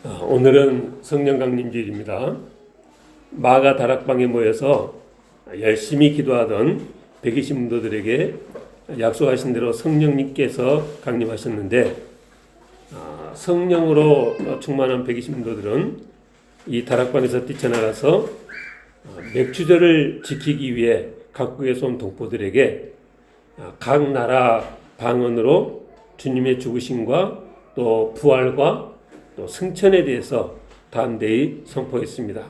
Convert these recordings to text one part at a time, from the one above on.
오늘은 성령 강림주일입니다. 마가 다락방에 모여서 열심히 기도하던 120문도들에게 약속하신 대로 성령님께서 강림하셨는데, 성령으로 충만한 120문도들은 이 다락방에서 뛰쳐나가서 맥주절을 지키기 위해 각국에서 온 동포들에게 각 나라 방언으로 주님의 죽으심과 또 부활과 또 승천에 대해서 담대히 선포했습니다.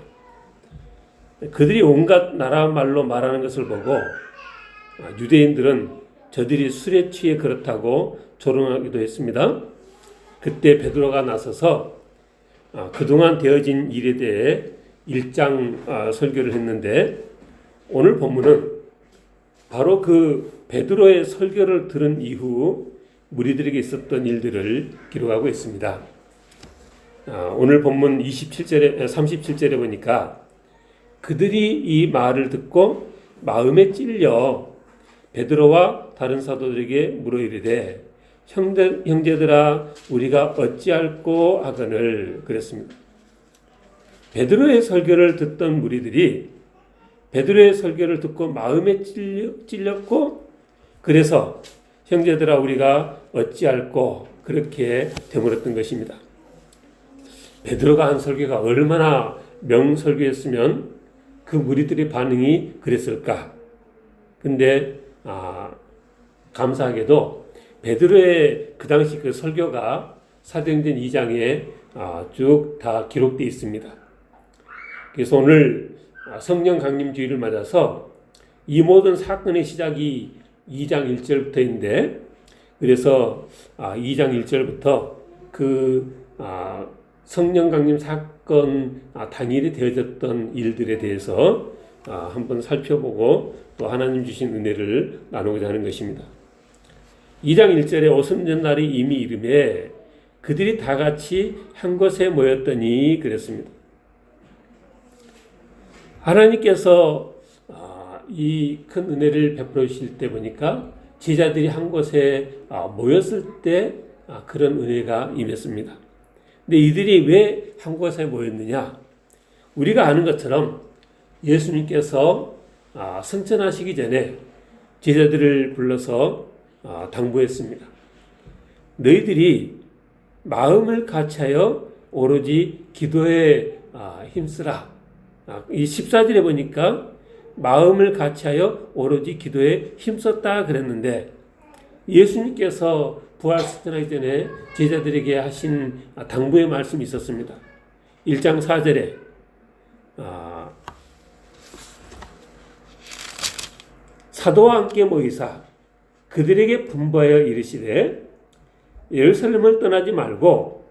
그들이 온갖 나라 말로 말하는 것을 보고 유대인들은 저들이 술에 취해 그렇다고 조롱하기도 했습니다. 그때 베드로가 나서서 그동안 되어진 일에 대해 1장 설교를 했는데, 오늘 본문은 바로 그 베드로의 설교를 들은 이후 무리들에게 있었던 일들을 기록하고 있습니다. 오늘 본문 37절에 보니까 그들이 이 말을 듣고 마음에 찔려 베드로와 다른 사도들에게 물어 이르되 형제들아 우리가 어찌할꼬 하거늘 그랬습니다. 베드로의 설교를 듣던 무리들이 베드로의 설교를 듣고 마음에 찔렸고, 그래서 형제들아 우리가 어찌할꼬 그렇게 되물었던 것입니다. 베드로가 한 설교가 얼마나 명설교였으면 그 무리들의 반응이 그랬을까. 근데 감사하게도 베드로의 그 당시 그 설교가 사도행전 2장에 쭉 다 기록되어 있습니다. 그래서 오늘 성령 강림 주일을 맞아서 이 모든 사건의 시작이 2장 1절부터인데, 그래서 2장 1절부터 그 성령 강림 사건 당일에 되어졌던 일들에 대해서 한번 살펴보고 또 하나님 주신 은혜를 나누고자 하는 것입니다. 2장 1절에 오순절날이 이미 이름에 그들이 다 같이 한 곳에 모였더니 그랬습니다. 하나님께서 이 큰 은혜를 베풀어 주실 때 보니까 제자들이 한 곳에 모였을 때 그런 은혜가 임했습니다. 근데 이들이 왜 한 곳에 모였느냐? 우리가 아는 것처럼 예수님께서 승천하시기 전에 제자들을 불러서 당부했습니다. 너희들이 마음을 같이하여 오로지 기도에 힘쓰라. 이 14절에 보니까 마음을 같이하여 오로지 기도에 힘썼다 그랬는데, 예수님께서 부활 승천하기 전에 제자들에게 하신 당부의 말씀이 있었습니다. 1장 4절에 사도와 함께 모이사 그들에게 분부하여 이르시되 예루살렘을 떠나지 말고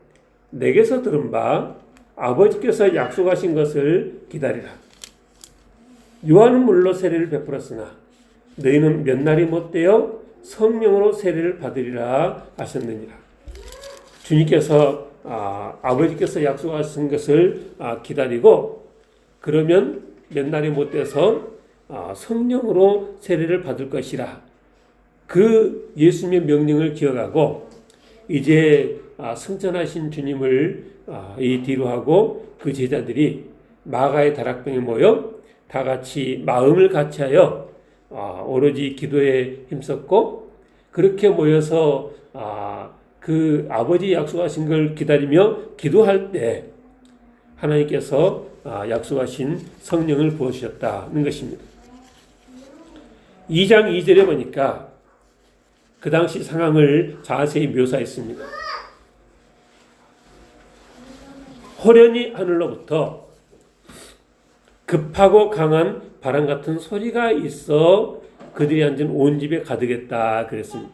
내게서 들은 바 아버지께서 약속하신 것을 기다리라. 요한은 물로 세례를 베풀었으나 너희는 몇 날이 못되어 성령으로 세례를 받으리라 하셨느니라. 주님께서 아버지께서 약속하신 것을 기다리고, 그러면 몇 날이 못돼서 성령으로 세례를 받을 것이라. 그 예수님의 명령을 기억하고 이제 승천하신 주님을 이 뒤로 하고 그 제자들이 마가의 다락방에 모여 다 같이 마음을 같이하여 오로지 기도에 힘썼고, 그렇게 모여서 그 아버지 약속하신 걸 기다리며 기도할 때 하나님께서 약속하신 성령을 부어주셨다는 것입니다. 2장 2절에 보니까 그 당시 상황을 자세히 묘사했습니다. 호련히 하늘로부터 급하고 강한 바람 같은 소리가 있어 그들이 앉은 온 집에 가득했다 그랬습니다.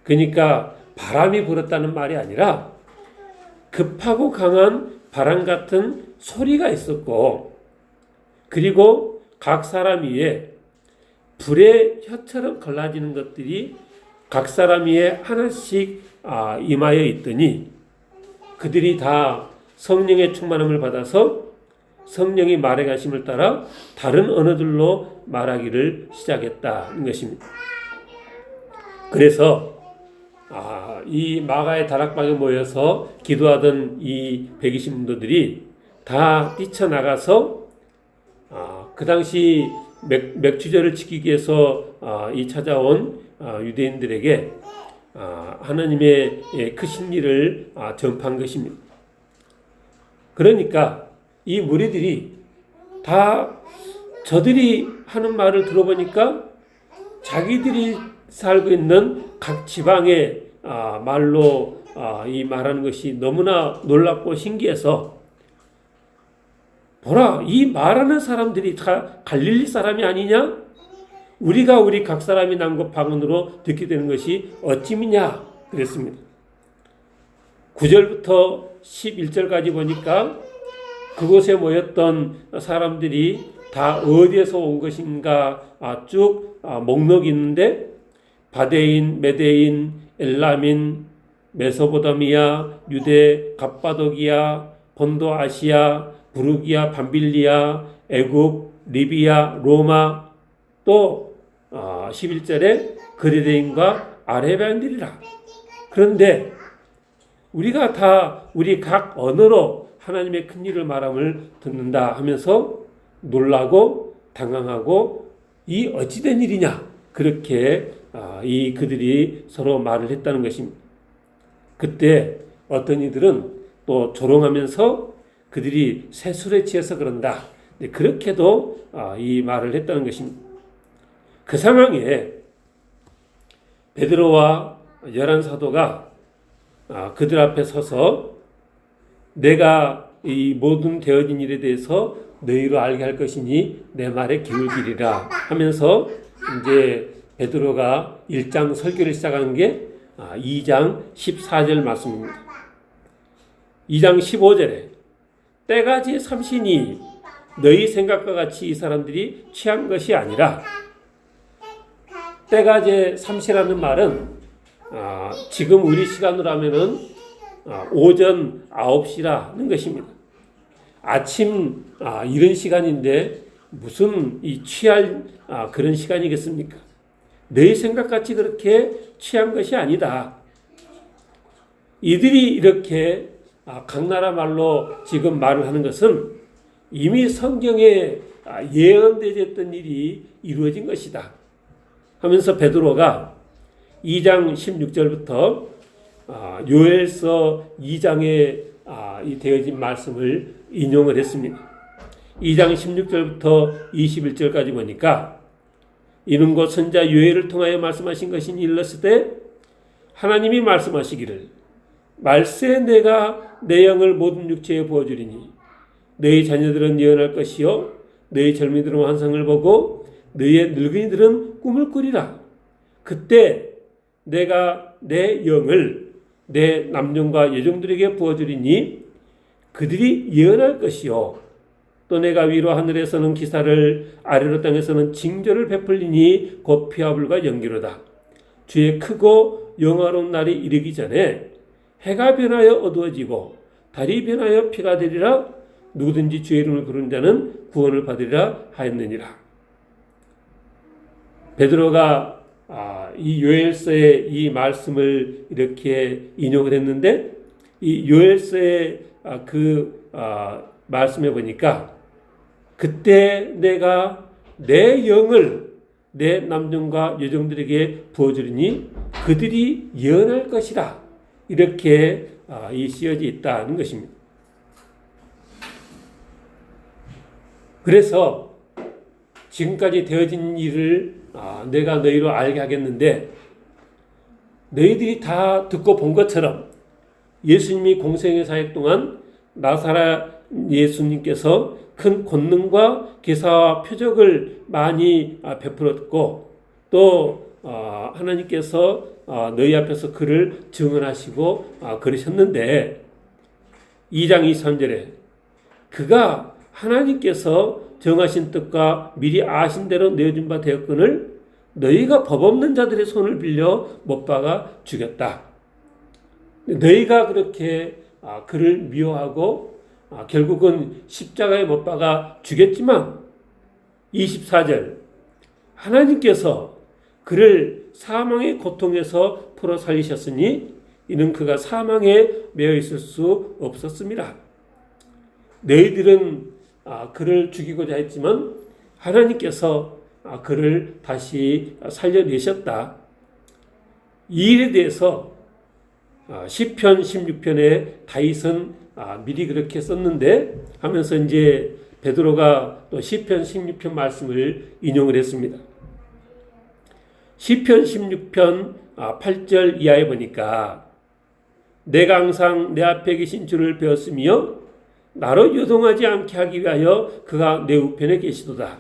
그러니까 바람이 불었다는 말이 아니라 급하고 강한 바람 같은 소리가 있었고, 그리고 각 사람 위에 불의 혀처럼 갈라지는 것들이 각 사람 위에 하나씩 임하여 있더니 그들이 다 성령의 충만함을 받아서 성령이 말해 가심을 따라 다른 언어들로 말하기를 시작했다는 것입니다. 그래서 이 마가의 다락방에 모여서 기도하던 이 120문도들이 다 뛰쳐나가서 그 당시 맥주절을 지키기 위해서 이 찾아온 유대인들에게 하나님의 크신 일을 전파한 것입니다. 그러니까 이 무리들이 다 저들이 하는 말을 들어보니까 자기들이 살고 있는 각 지방의 말로 이 말하는 것이 너무나 놀랍고 신기해서 보라, 이 말하는 사람들이 다 갈릴리 사람이 아니냐? 우리가 우리 각 사람이 남고 방언으로 듣게 되는 것이 어찌미냐? 그랬습니다. 9절부터 11절까지 보니까 그곳에 모였던 사람들이 다 어디에서 온 것인가 쭉 목록이 있는데 바데인, 메데인, 엘라민, 메소포타미아, 유대, 갑바도기아, 본도 아시아, 부르기아, 밤빌리아, 애굽, 리비아, 로마, 또 11절에 그레데인과 아레반들이라. 그런데 우리가 다 우리 각 언어로 하나님의 큰 일을 말함을 듣는다 하면서 놀라고 당황하고 이 어찌된 일이냐, 그렇게 이 그들이 서로 말을 했다는 것입니다. 그때 어떤 이들은 또 조롱하면서 그들이 새술에 취해서 그런다, 그렇게도 이 말을 했다는 것입니다. 그 상황에 베드로와 열한 사도가 그들 앞에 서서 내가 이 모든 되어진 일에 대해서 너희로 알게 할 것이니 내 말에 기울기리라 하면서 이제 베드로가 1장 설교를 시작한 게 2장 14절 말씀입니다. 2장 15절에 때가 제 삼시니 너희 생각과 같이 이 사람들이 취한 것이 아니라, 때가 제 삼시라는 말은 지금 우리 시간으로 하면은 오전 9시라는 것입니다. 아침 이런 시간인데 무슨 이 취할 그런 시간이겠습니까? 너희 생각같이 그렇게 취한 것이 아니다. 이들이 이렇게 각 나라 말로 지금 말을 하는 것은 이미 성경에 예언되었던 일이 이루어진 것이다 하면서 베드로가 2장 16절부터 요엘서 2장에 이 되어진 말씀을 인용을 했습니다. 2장 16절부터 21절까지 보니까 이는 곧 선자 요엘을 통하여 말씀하신 것이니 일렀으되 하나님이 말씀하시기를 말세 내가 내 영을 모든 육체에 부어주리니 너희 자녀들은 예언할 것이요 너희 젊은이들은 환상을 보고 너희의 늙은이들은 꿈을 꾸리라. 그때 내가 내 영을 내 남종과 여종들에게 부어주리니 그들이 예언할 것이요 또 내가 위로 하늘에서는 기사를 아래로 땅에서는 징조를 베풀리니 곧 피와 불과 연기로다. 주의 크고 영화로운 날이 이르기 전에 해가 변하여 어두워지고 달이 변하여 피가 되리라. 누구든지 주의 이름을 부르는 자는 구원을 받으리라 하였느니라. 베드로가 이 요엘서의 이 말씀을 이렇게 인용을 했는데 이 요엘서의 말씀에 보니까 그때 내가 내 영을 내 남종과 여종들에게 부어주리니 그들이 예언할 것이라, 이렇게 이 쓰여져 있다는 것입니다. 그래서 지금까지 되어진 일을 내가 너희로 알게 하겠는데 너희들이 다 듣고 본 것처럼 예수님이 공생의 사역 동안 나사렛 예수님께서 큰 권능과 기사와 표적을 많이 베풀었고 또 하나님께서 너희 앞에서 그를 증언하시고 그러셨는데 2장 23절에 그가 하나님께서 정하신 뜻과 미리 아신 대로 내어준 바 되었거늘 너희가 법 없는 자들의 손을 빌려 못 박아 죽였다. 너희가 그렇게 그를 미워하고 결국은 십자가에 못 박아 죽였지만 24절 하나님께서 그를 사망의 고통에서 풀어 살리셨으니 이는 그가 사망에 매여 있을 수 없었습니다. 너희들은 그를 죽이고자 했지만 하나님께서 그를 다시 살려내셨다. 이 일에 대해서 시편 16편에 다윗은 미리 그렇게 썼는데 하면서 이제 베드로가 또 시편 16편 말씀을 인용을 했습니다. 시편 16편 8절 이하에 보니까 내가 항상 내 앞에 계신 주를 배웠으며 나로 요동하지 않게 하기 위하여 그가 내 우편에 계시도다.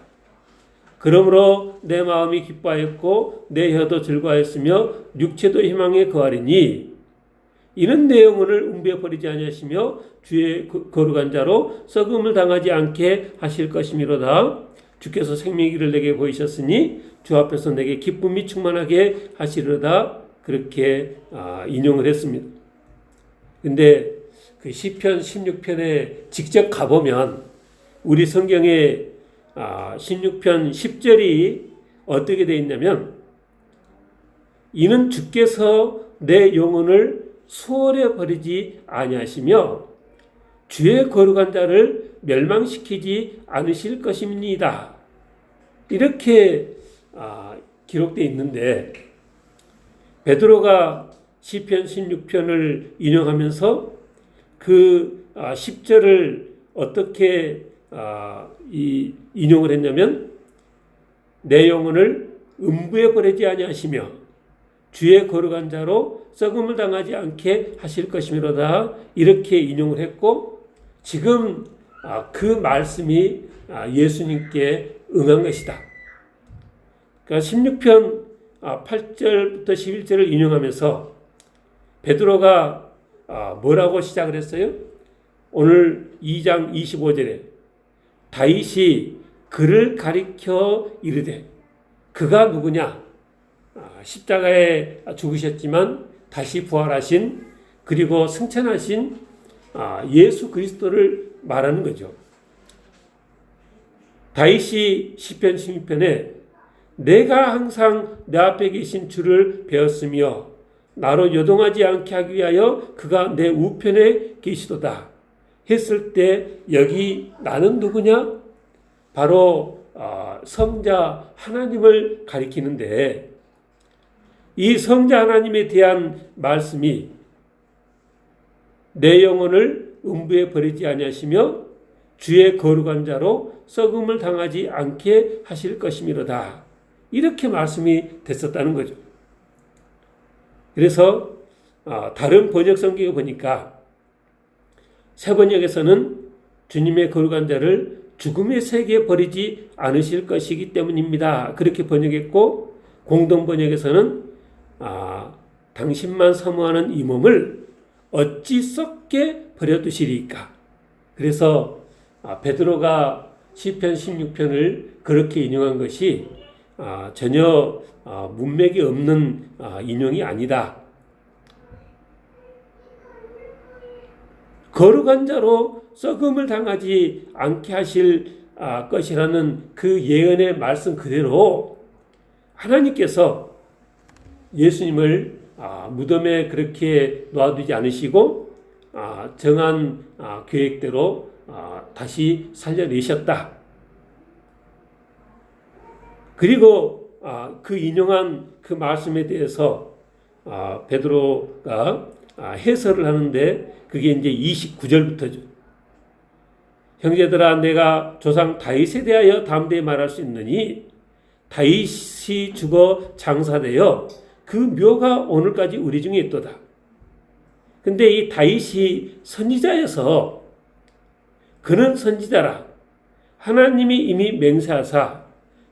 그러므로 내 마음이 기뻐하였고 내 혀도 즐거워하였으며 육체도 희망에 거하리니 이는 내 영혼을 음부에 버리지 아니하시며 주의 거룩한 자로 썩음을 당하지 않게 하실 것이미로다. 주께서 생명의 길을 내게 보이셨으니 주 앞에서 내게 기쁨이 충만하게 하시리로다. 그렇게 인용을 했습니다. 근데 그 시편 16편에 직접 가보면 우리 성경에 16편 10절이 어떻게 되어 있냐면 이는 주께서 내 영혼을 수월에 버리지 아니하시며 주의 거룩한 자를 멸망시키지 않으실 것입니다. 이렇게 기록되어 있는데 베드로가 시편 16편을 인용하면서 그 10절을 어떻게 인용을 했냐면 내 영혼을 음부에 보내지 아니하시며 주의 거룩한 자로 썩음을 당하지 않게 하실 것이미로다. 이렇게 인용을 했고 지금 그 말씀이 예수님께 응한 것이다. 그러니까 16편 8절부터 11절을 인용하면서 베드로가 뭐라고 시작을 했어요? 오늘 2장 25절에 다윗이 그를 가리켜 이르되 그가 누구냐? 십자가에 죽으셨지만 다시 부활하신 그리고 승천하신 예수 그리스도를 말하는 거죠. 다윗이 시편 16편에 내가 항상 내 앞에 계신 주를 배웠으며 나로 요동하지 않게 하기 위하여 그가 내 우편에 계시도다 했을 때 여기 나는 누구냐? 바로 성자 하나님을 가리키는데 이 성자 하나님에 대한 말씀이 내 영혼을 음부에 버리지 아니하시며 주의 거룩한 자로 썩음을 당하지 않게 하실 것이미로다. 이렇게 말씀이 됐었다는 거죠. 그래서 다른 번역 성경에 보니까 새 번역에서는 주님의 거룩한 자를 죽음의 세계에 버리지 않으실 것이기 때문입니다. 그렇게 번역했고 공동 번역에서는 당신만 사모하는 이 몸을 어찌 썩게 버려두시리까. 그래서 베드로가 시편 16편을 그렇게 인용한 것이 전혀 문맥이 없는 인용이 아니다. 거룩한 자로 썩음을 당하지 않게 하실 것이라는 그 예언의 말씀 그대로 하나님께서 예수님을 무덤에 그렇게 놔두지 않으시고 정한 계획대로 다시 살려내셨다. 그리고 그 인용한 그 말씀에 대해서 베드로가 해설을 하는데 그게 이제 29절부터죠. 형제들아 내가 조상 다윗에 대하여 담대히 말할 수 있느니 다윗이 죽어 장사되어 그 묘가 오늘까지 우리 중에 있도다. 근데 이 다윗이 선지자여서 그는 선지자라 하나님이 이미 맹세하사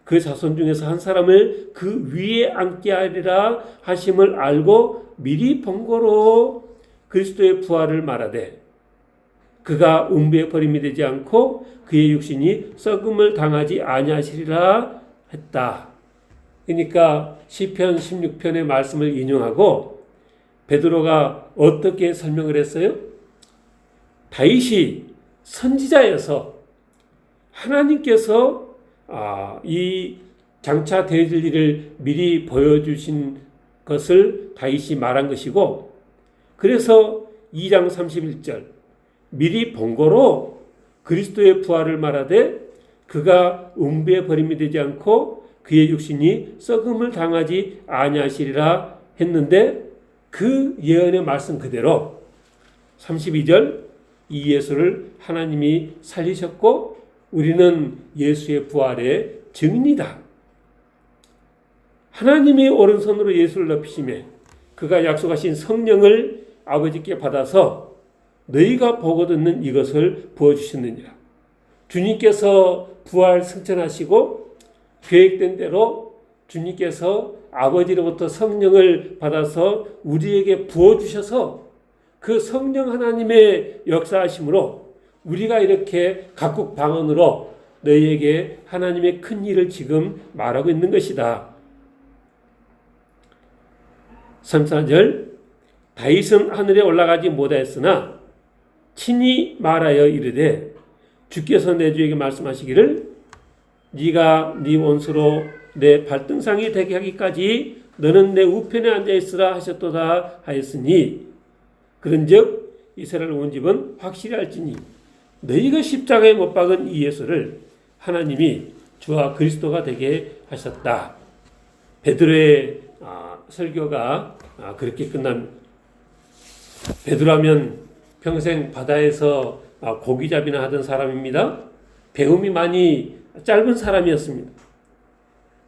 그 자손 중에서 한 사람을 그 위에 앉게 하리라 하심을 알고 미리 번거로 그리스도의 부활을 말하되 그가 음부에 버림이 되지 않고 그의 육신이 썩음을 당하지 아니하시리라 했다. 그러니까 시편 16편의 말씀을 인용하고 베드로가 어떻게 설명을 했어요? 다윗이 선지자여서 하나님께서 이 장차 되어질 일을 미리 보여주신 것을 다윗이 말한 것이고, 그래서 2장 31절 미리 본 거로 그리스도의 부활을 말하되 그가 음부에 버림이 되지 않고 그의 육신이 썩음을 당하지 아니하시리라 했는데, 그 예언의 말씀 그대로 32절 이 예수를 하나님이 살리셨고 우리는 예수의 부활의 증인이다. 하나님이 오른손으로 예수를 높이시매 그가 약속하신 성령을 아버지께 받아서 너희가 보고 듣는 이것을 부어주셨느니라. 주님께서 부활 승천하시고 계획된 대로 주님께서 아버지로부터 성령을 받아서 우리에게 부어주셔서 그 성령 하나님의 역사하심으로 우리가 이렇게 각국 방언으로 너희에게 하나님의 큰 일을 지금 말하고 있는 것이다. 34절 다윗은 하늘에 올라가지 못하였으나 친히 말하여 이르되 주께서 내 주에게 말씀하시기를 네가 네 원수로 내 발등상이 되게 하기까지 너는 내 우편에 앉아있으라 하셨도다 하였으니, 그런즉 이스라엘 온 집은 확실히 알지니 너희가 십자가에 못 박은 이 예수를 하나님이 주와 그리스도가 되게 하셨다. 베드로의 설교가 그렇게 끝납니다. 베드로하면 평생 바다에서 고기잡이나 하던 사람입니다. 배움이 많이 짧은 사람이었습니다.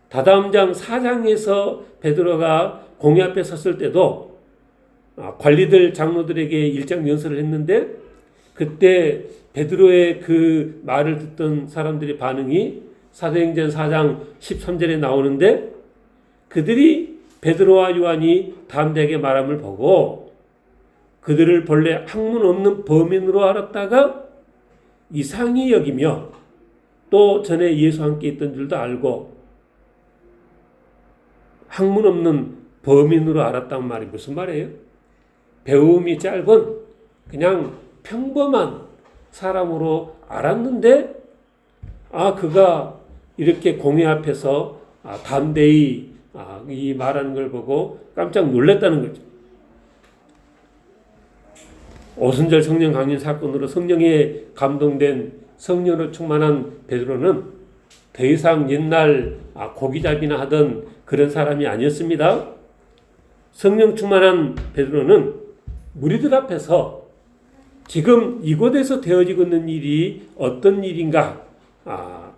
다다음장 4장에서 베드로가 공회 앞에 섰을 때도 관리들 장로들에게 일장 연설을 했는데, 그때 베드로의 그 말을 듣던 사람들의 반응이 사도행전 4장 13절에 나오는데, 그들이 베드로와 요한이 담대하게 말함을 보고 그들을 본래 학문 없는 범인으로 알았다가 이상히 여기며 또 전에 예수와 함께 있던 줄도 알고 학문 없는 범인으로 알았단 말이 무슨 말이에요? 배움이 짧은 그냥 평범한 사람으로 알았는데 그가 이렇게 공회 앞에서 담대히 이 말하는 걸 보고 깜짝 놀랐다는 거죠. 오순절 성령 강림 사건으로 성령에 감동된 성령으로 충만한 베드로는 더 이상 옛날 고기잡이나 하던 그런 사람이 아니었습니다. 성령 충만한 베드로는 무리들 앞에서 지금 이곳에서 되어지고 있는 일이 어떤 일인가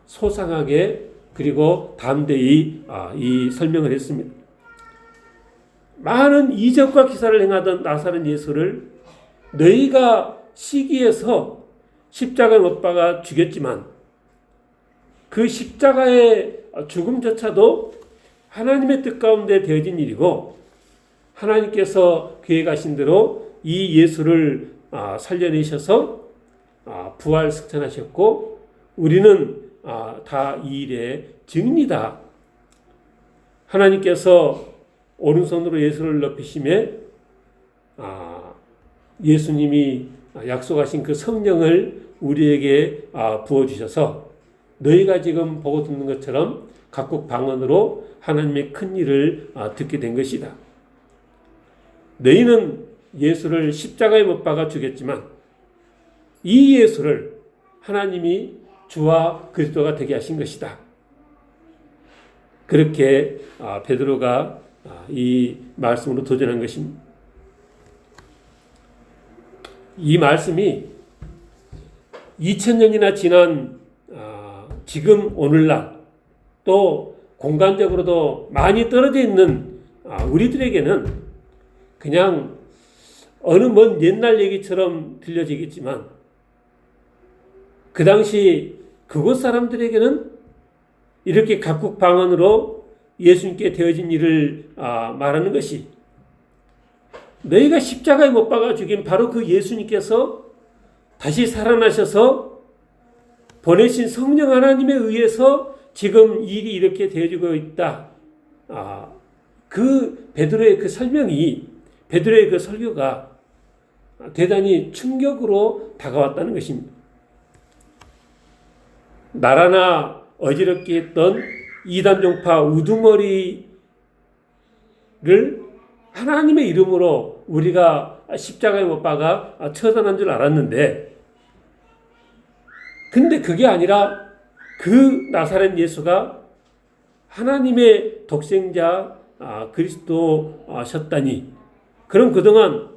소상하게 그리고 담대히 이 설명을 했습니다. 많은 이적과 기사를 행하던 나사렛 예수를 너희가 시기에서 십자가에 못 박아 죽였지만 그 십자가의 죽음조차도 하나님의 뜻 가운데 되어진 일이고, 하나님께서 계획하신 대로 이 예수를 살려내셔서 부활 승천하셨고 우리는 다 이 일의 증인이다. 하나님께서 오른손으로 예수를 높이심에 예수님이 약속하신 그 성령을 우리에게 부어주셔서 너희가 지금 보고 듣는 것처럼 각국 방언으로 하나님의 큰 일을 듣게 된 것이다. 너희는 예수를 십자가에 못 박아 죽였지만 이 예수를 하나님이 주와 그리스도가 되게 하신 것이다. 그렇게 베드로가 이 말씀으로 도전한 것입니다. 이 말씀이 2000년이나 지난 지금 오늘날 또 공간적으로도 많이 떨어져 있는 우리들에게는 그냥 어느 먼 옛날 얘기처럼 들려지겠지만 그 당시 그곳 사람들에게는 이렇게 각국 방언으로 예수님께 되어진 일을 말하는 것이, 너희가 십자가에 못 박아 죽인 바로 그 예수님께서 다시 살아나셔서 보내신 성령 하나님에 의해서 지금 일이 이렇게 되어지고 있다. 그 베드로의 그 설명이, 베드로의 그 설교가 대단히 충격으로 다가왔다는 것입니다. 나라나 어지럽게 했던 이단 종파 우두머리를 하나님의 이름으로 우리가 십자가에 못 박아 처단한 줄 알았는데, 근데 그게 아니라 그 나사렛 예수가 하나님의 독생자 그리스도셨다니, 그럼 그동안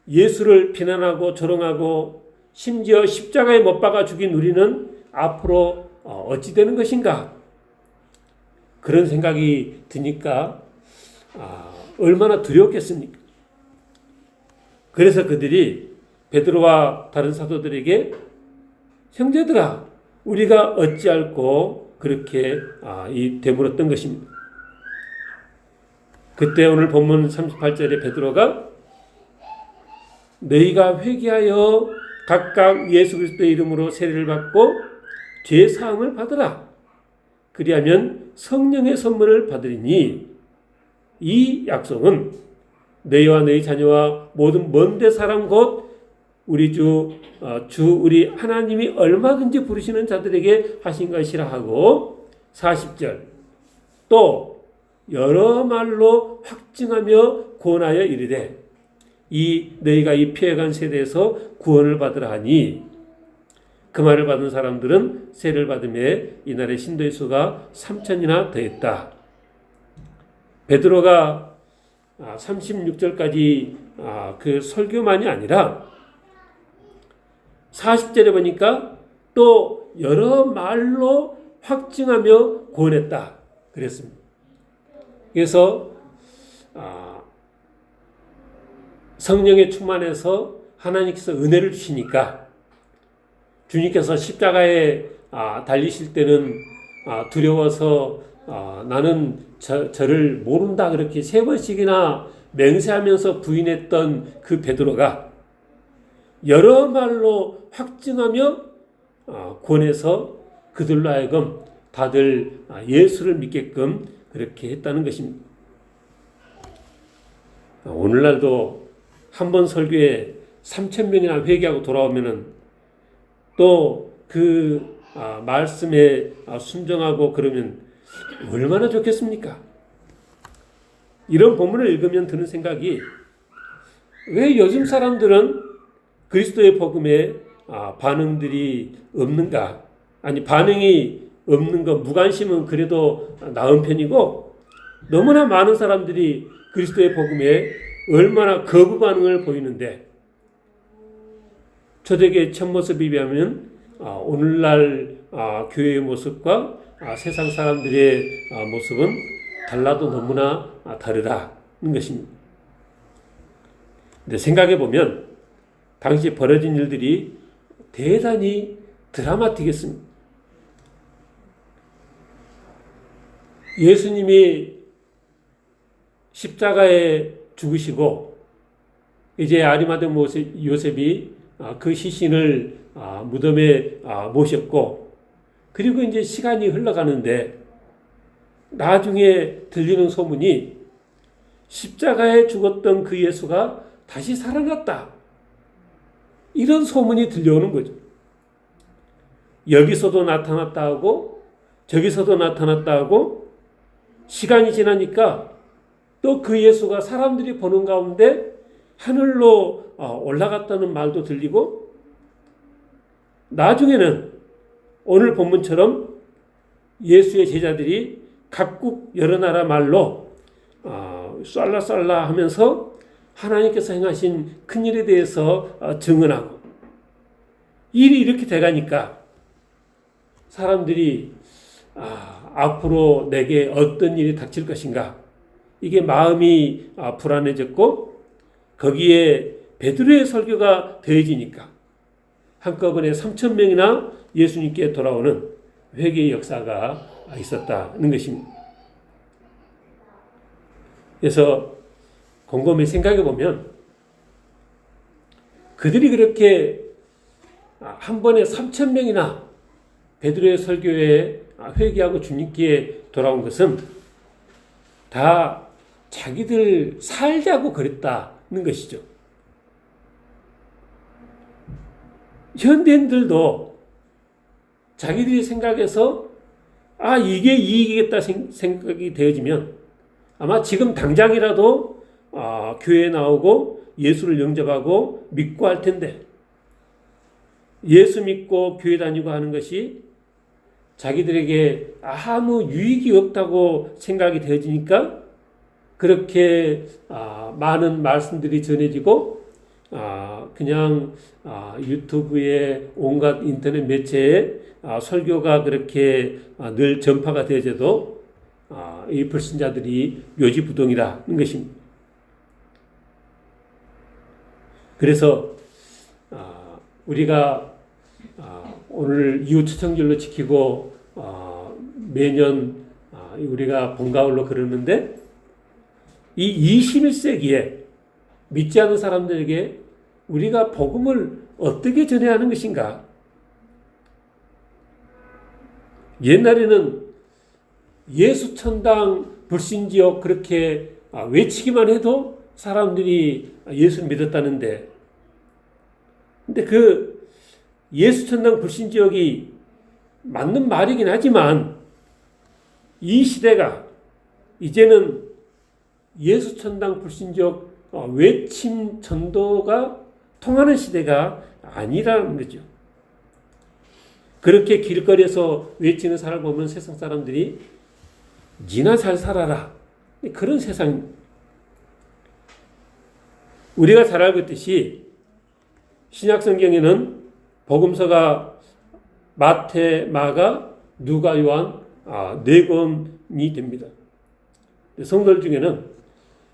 예수를 비난하고 조롱하고 심지어 십자가에 못 박아 죽인 우리는 앞으로 어찌 되는 것인가? 그런 생각이 드니까 얼마나 두려웠겠습니까? 그래서 그들이 베드로와 다른 사도들에게 형제들아, 우리가 어찌할꼬 그렇게 되물었던 것입니다. 그때 오늘 본문 38절에 베드로가 너희가 회개하여 각각 예수 그리스도의 이름으로 세례를 받고 죄 사함을 받으라. 그리하면 성령의 선물을 받으리니 이 약속은 너희와 너희 자녀와 모든 먼데 사람 곧 우리 우리 하나님이 얼마든지 부르시는 자들에게 하신 것이라 하고, 40절 또 여러 말로 확증하며 권하여 이르되 너희가 이 피해간 세대에서 구원을 받으라 하니, 그 말을 받은 사람들은 세례를 받음에 이날의 신도의 수가 3,000이나 더했다. 베드로가 36절까지 그 설교만이 아니라 40절에 보니까 또 여러 말로 확증하며 권했다 그랬습니다. 그래서 성령에 충만해서 하나님께서 은혜를 주시니까, 주님께서 십자가에 달리실 때는 두려워서 나는 저를 모른다 그렇게 3번씩이나 맹세하면서 부인했던 그 베드로가 여러 말로 확증하며 권해서 그들로 하여금 다들 예수를 믿게끔 그렇게 했다는 것입니다. 오늘날도 한 번 설교에 3,000명이나 회개하고 돌아오면은 또 그 말씀에 순종하고 그러면 얼마나 좋겠습니까? 이런 본문을 읽으면 드는 생각이, 왜 요즘 사람들은 그리스도의 복음에 반응들이 없는가? 아니, 반응이 없는 거, 무관심은 그래도 나은 편이고, 너무나 많은 사람들이 그리스도의 복음에 얼마나 거부 반응을 보이는데, 초대교회 첫 모습에 비하면 오늘날 교회의 모습과 세상 사람들의 모습은 달라도 너무나 다르다는 것입니다. 근데 생각해 보면 당시 벌어진 일들이 대단히 드라마틱했습니다. 예수님이 십자가에 죽으시고 이제 아리마대 요셉이 그 시신을 무덤에 모셨고, 그리고 이제 시간이 흘러가는데 나중에 들리는 소문이 십자가에 죽었던 그 예수가 다시 살아났다, 이런 소문이 들려오는 거죠. 여기서도 나타났다 하고 저기서도 나타났다 하고, 시간이 지나니까 또 그 예수가 사람들이 보는 가운데 하늘로 올라갔다는 말도 들리고, 나중에는 오늘 본문처럼 예수의 제자들이 각국 여러 나라 말로 쏠라쏠라 하면서 하나님께서 행하신 큰일에 대해서 증언하고, 일이 이렇게 돼가니까 사람들이 앞으로 내게 어떤 일이 닥칠 것인가, 이게 마음이 불안해졌고, 거기에 베드로의 설교가 더해지니까 한꺼번에 3,000명이나 예수님께 돌아오는 회개의 역사가 있었다는 것입니다. 그래서 곰곰이 생각해 보면 그들이 그렇게 한 번에 3,000명이나 베드로의 설교에 회개하고 주님께 돌아온 것은 다 자기들 살자고 그랬다는 것이죠. 현대인들도 자기들이 생각해서 이게 이익이겠다 생각이 되어지면 아마 지금 당장이라도 교회에 나오고 예수를 영접하고 믿고 할 텐데, 예수 믿고 교회 다니고 하는 것이 자기들에게 아무 유익이 없다고 생각이 되어지니까 그렇게 많은 말씀들이 전해지고 그냥 유튜브에 온갖 인터넷 매체에 설교가 그렇게 늘 전파가 되어져도 이 불신자들이 묘지부동이라는 것입니다. 그래서 우리가 오늘 이웃초청절로 지키고 매년 우리가 봄가을로 그러는데, 이 21세기에 믿지 않는 사람들에게 우리가 복음을 어떻게 전해야 하는 것인가? 옛날에는 예수 천당 불신지옥 그렇게 외치기만 해도 사람들이 예수를 믿었다는데, 근데 그 예수 천당 불신지옥이 맞는 말이긴 하지만 이 시대가 이제는 예수 천당 불신지옥 외침 전도가 통하는 시대가 아니라는 거죠. 그렇게 길거리에서 외치는 사람을 보면 세상 사람들이 니나 잘 살아라, 그런 세상. 우리가 잘 알고 있듯이 신약 성경에는 복음서가 마태, 마가, 누가, 요한 4권이 됩니다. 성도들 중에는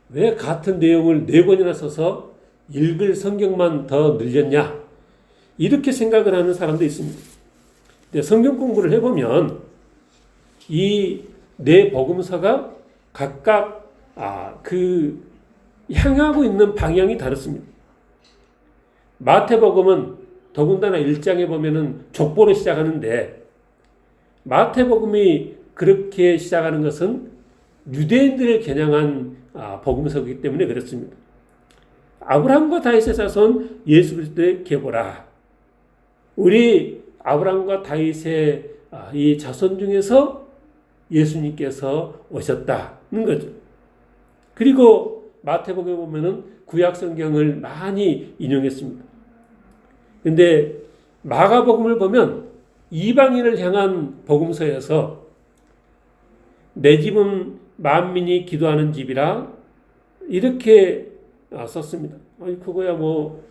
왜 같은 내용을 4권이나 써서 읽을 성경만 더 늘렸냐, 이렇게 생각을 하는 사람도 있습니다. 근데 성경 공부를 해보면 이 4복음서가 각각 그 향하고 있는 방향이 다릅니다. 마태복음은 더군다나 1장에 보면은 족보로 시작하는데, 마태복음이 그렇게 시작하는 것은 유대인들을 겨냥한 복음서이기 때문에 그렇습니다. 아브라함과 다윗의 자손 예수 그리스도의 계보라. 우리 아브라함과 다윗의 이 자손 중에서 예수님께서 오셨다는 거죠. 그리고 마태복음에 보면은 구약 성경을 많이 인용했습니다. 근데 마가복음을 보면 이방인을 향한 복음서여서 내 집은 만민이 기도하는 집이라 이렇게 썼습니다. 그거야 뭐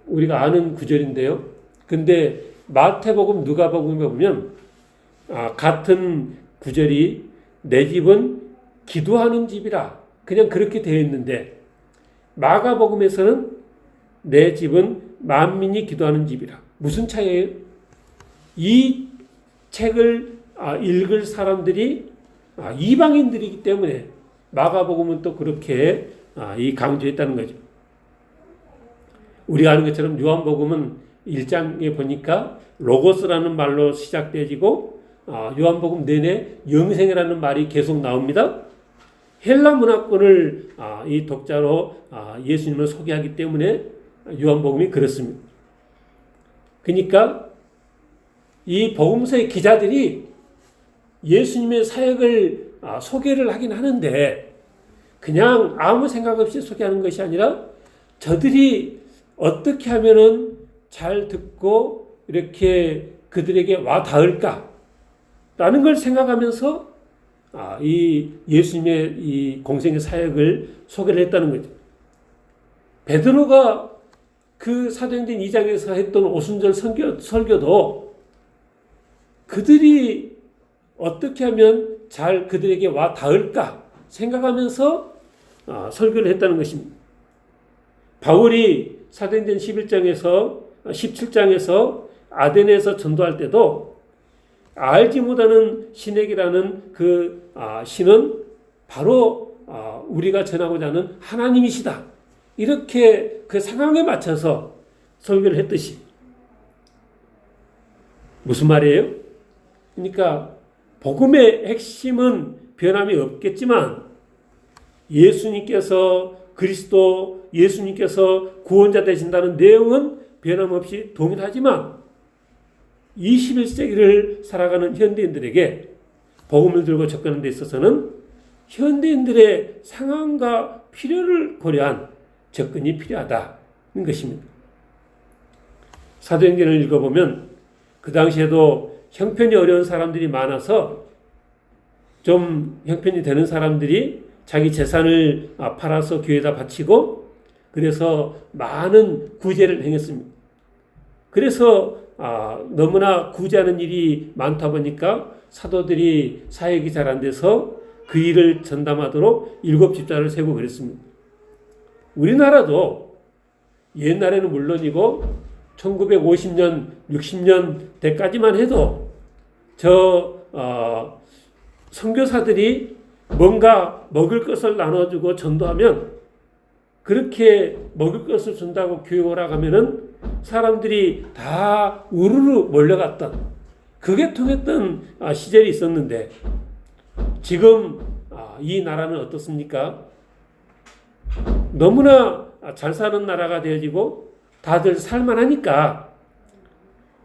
우리가 아는 구절인데요. 근데 마태복음, 누가복음에 보면 같은 구절이 내 집은 기도하는 집이라 그냥 그렇게 되어 있는데, 마가복음에서는 내 집은 만민이 기도하는 집이라. 무슨 차이예요? 이 책을 읽을 사람들이 이방인들이기 때문에 마가복음은 또 그렇게 강조했다는 거죠. 우리가 아는 것처럼 요한복음은 1장에 보니까 로고스라는 말로 시작되어지고 요한복음 내내 영생이라는 말이 계속 나옵니다. 헬라 문화권을 이 독자로 예수님을 소개하기 때문에 요한복음이 그렇습니다. 그러니까 이 복음서의 기자들이 예수님의 사역을 소개를 하긴 하는데 그냥 아무 생각 없이 소개하는 것이 아니라 저들이 어떻게 하면은 잘 듣고 이렇게 그들에게 와 닿을까 라는 걸 생각하면서 이 예수님의 이 공생의 사역을 소개를 했다는 거죠. 베드로가 그 사도행전 2장에서 했던 오순절 설교도 그들이 어떻게 하면 잘 그들에게 와 닿을까 생각하면서 설교를 했다는 것입니다. 바울이 사도행전 17장에서 아데네에서 전도할 때도 알지 못하는 신에게라는 그 신은 바로 우리가 전하고자 하는 하나님이시다. 이렇게 그 상황에 맞춰서 설교를 했듯이. 무슨 말이에요? 그러니까 복음의 핵심은 변함이 없겠지만 예수님께서 그리스도, 예수님께서 구원자 되신다는 내용은 변함없이 동일하지만 21세기를 살아가는 현대인들에게 복음을 들고 접근하는 데 있어서는 현대인들의 상황과 필요를 고려한 접근이 필요하다는 것입니다. 사도행전을 읽어보면 그 당시에도 형편이 어려운 사람들이 많아서 좀 형편이 되는 사람들이 자기 재산을 팔아서 교회에다 바치고 그래서 많은 구제를 행했습니다. 그래서 너무나 구제하는 일이 많다 보니까 사도들이 사역이 잘 안 돼서 그 일을 전담하도록 7집사를 세우고 그랬습니다. 우리나라도 옛날에는 물론이고 1950년, 60년 대까지만 해도 선교사들이 뭔가 먹을 것을 나눠주고 전도하면 그렇게 먹을 것을 준다고 교회 오라고 하면은 사람들이 다 우르르 몰려갔던 그게 통했던 시절이 있었는데 지금 이 나라는 어떻습니까? 너무나 잘 사는 나라가 되어지고 다들 살만하니까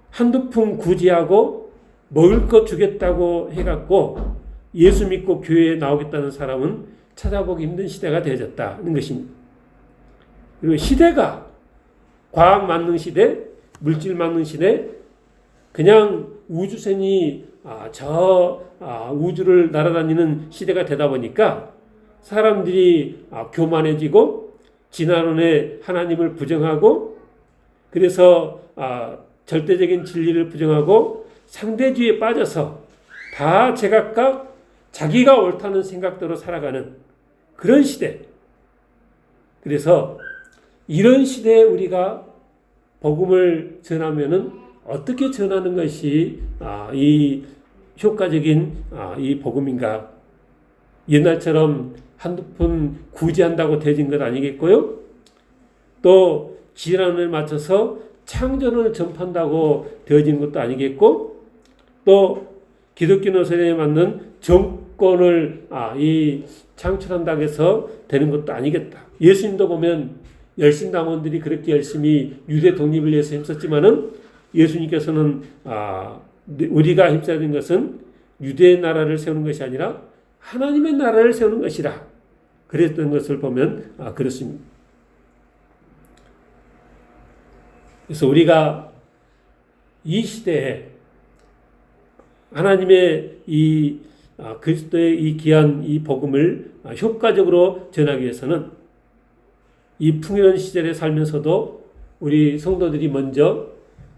한두 푼 구제하고 먹을 것 주겠다고 해갖고 예수 믿고 교회에 나오겠다는 사람은 찾아보기 힘든 시대가 되어졌다는 것입니다. 그리고 시대가 과학 만능 시대, 물질 만능 시대, 그냥 우주선이 우주를 날아다니는 시대가 되다 보니까 사람들이 교만해지고 진화론에 하나님을 부정하고 그래서 절대적인 진리를 부정하고 상대주의에 빠져서 다 제각각 자기가 옳다는 생각대로 살아가는 그런 시대. 그래서 이런 시대에 우리가 복음을 전하면은 어떻게 전하는 것이 이 효과적인 이 복음인가? 옛날처럼 한두 푼 구제한다고 되진 것 아니겠고요. 또 지ran을 맞춰서 창조를 전파한다고 되어진 것도 아니겠고, 또 기독교 노선에 맞는 정권을 창출한다고 해서 되는 것도 아니겠다. 예수님도 보면 열심당원들이 그렇게 열심히 유대 독립을 위해서 힘썼지만은 예수님께서는 우리가 힘써야 되는 것은 유대의 나라를 세우는 것이 아니라 하나님의 나라를 세우는 것이라 그랬던 것을 보면 그렇습니다. 그래서 우리가 이 시대에 하나님의 이 그리스도의 이 귀한 이 복음을 효과적으로 전하기 위해서는 이 풍요로운 시절에 살면서도 우리 성도들이 먼저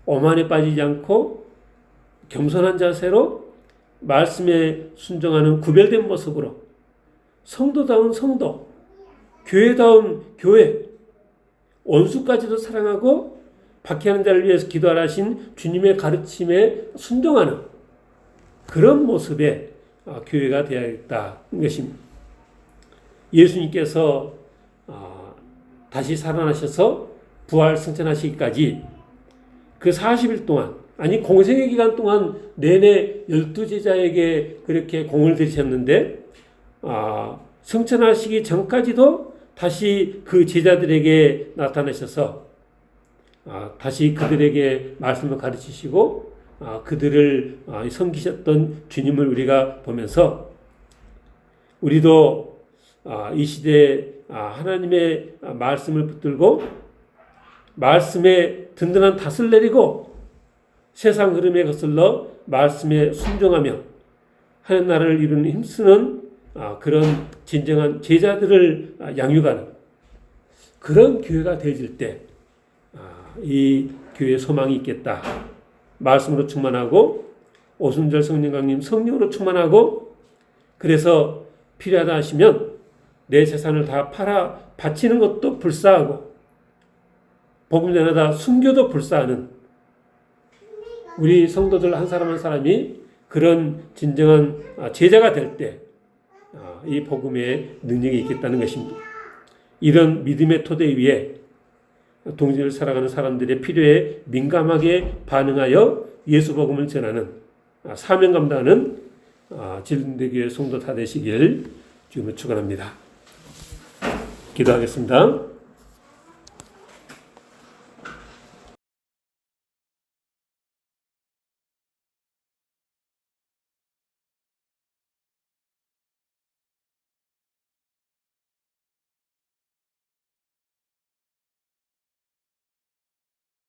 오만에 빠지지 않고 겸손한 자세로 말씀에 순종하는 구별된 모습으로 성도다운 성도, 교회다운 교회, 원수까지도 사랑하고 박해하는 자를 위해서 기도하라 하신 주님의 가르침에 순종하는 그런 모습의 교회가 되어야겠다는 것입니다. 예수님께서 다시 살아나셔서 부활 승천하시기까지 그 40일 동안, 아니 공생의 기간 동안 내내 12제자에게 그렇게 공을 들이셨는데 승천하시기 전까지도 다시 그 제자들에게 나타나셔서 다시 그들에게 말씀을 가르치시고 그들을 섬기셨던 주님을 우리가 보면서 우리도 이 시대에 하나님의 말씀을 붙들고 말씀에 든든한 닷을 내리고 세상 흐름에 거슬러 말씀에 순종하며 하나님 나라를 이루는 힘쓰는 그런 진정한 제자들을 양육하는 그런 교회가 되어질 때 이 교회에 소망이 있겠다. 말씀으로 충만하고 오순절 성령 강림 성령으로 충만하고 그래서 필요하다 하시면 내 재산을 다 팔아 바치는 것도 불사하고 복음 전하다 순교도 불사하는 우리 성도들 한 사람 한 사람이 그런 진정한 제자가 될 때 이 복음의 능력이 있겠다는 것입니다. 이런 믿음의 토대 위에 동지를 살아가는 사람들의 필요에 민감하게 반응하여 예수 복음을 전하는 사명 감당하는 진리교회 성도 다 되시길 주님을 축원합니다. 기도하겠습니다.